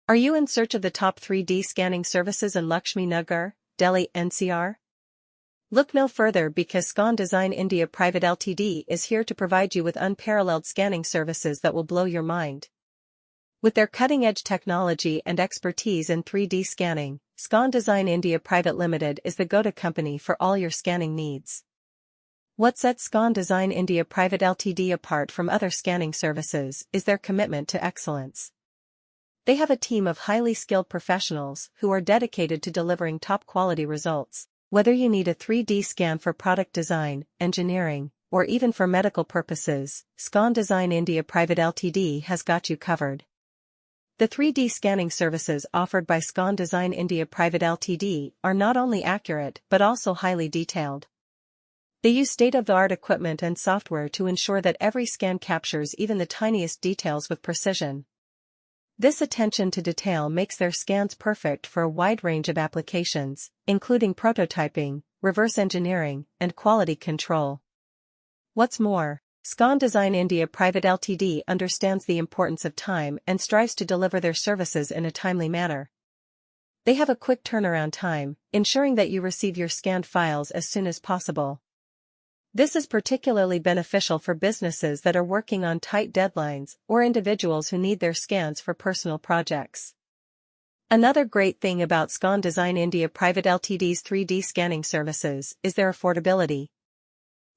Are you in search of the top 3D scanning services in Laxmi Nagar, Delhi, NCR? Look no further because Scon Design India Private Ltd is here to provide you with unparalleled scanning services that will blow your mind. With their cutting-edge technology and expertise in 3D scanning, Scon Design India Private Limited is the go-to company for all your scanning needs. What sets Scon Design India Private Ltd apart from other scanning services is their commitment to excellence. They have a team of highly skilled professionals who are dedicated to delivering top-quality results. Whether you need a 3D scan for product design, engineering, or even for medical purposes, Scon Design India Private Ltd has got you covered. The 3D scanning services offered by Scon Design India Private Ltd are not only accurate but also highly detailed. They use state-of-the-art equipment and software to ensure that every scan captures even the tiniest details with precision. This attention to detail makes their scans perfect for a wide range of applications, including prototyping, reverse engineering, and quality control. What's more, Scon Design India Private Ltd understands the importance of time and strives to deliver their services in a timely manner. They have a quick turnaround time, ensuring that you receive your scanned files as soon as possible. This is particularly beneficial for businesses that are working on tight deadlines or individuals who need their scans for personal projects. Another great thing about Scon Design India Private Ltd's 3D scanning services is their affordability.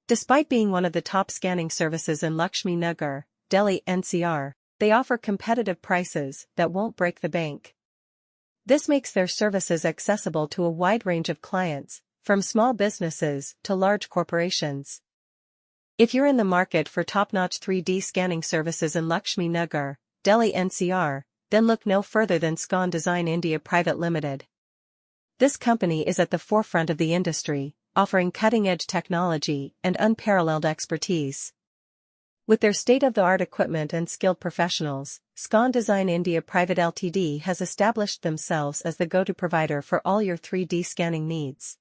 Despite being one of the top scanning services in Laxmi Nagar, Delhi, NCR, they offer competitive prices that won't break the bank. This makes their services accessible to a wide range of clients, from small businesses to large corporations. If you're in the market for top-notch 3D scanning services in Laxmi Nagar, Delhi, NCR, then look no further than Scon Design India Private Limited. This company is at the forefront of the industry, offering cutting-edge technology and unparalleled expertise. With their state-of-the-art equipment and skilled professionals, Scon Design India Private Ltd has established themselves as the go-to provider for all your 3D scanning needs.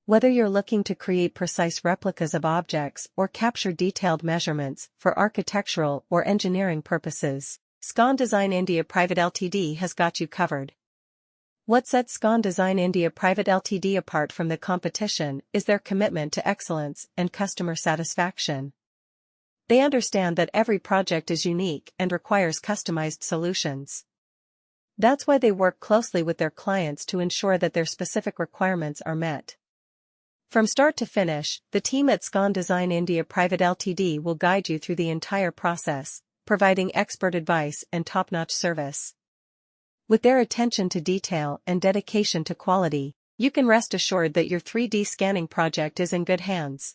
Whether you're looking to create precise replicas of objects or capture detailed measurements for architectural or engineering purposes, Scon Design India Private Ltd has got you covered. What sets Scon Design India Private Ltd apart from the competition is their commitment to excellence and customer satisfaction. They understand that every project is unique and requires customized solutions. That's why they work closely with their clients to ensure that their specific requirements are met. From start to finish, the team at Scon Design India Private Ltd will guide you through the entire process, providing expert advice and top-notch service. With their attention to detail and dedication to quality, you can rest assured that your 3D scanning project is in good hands.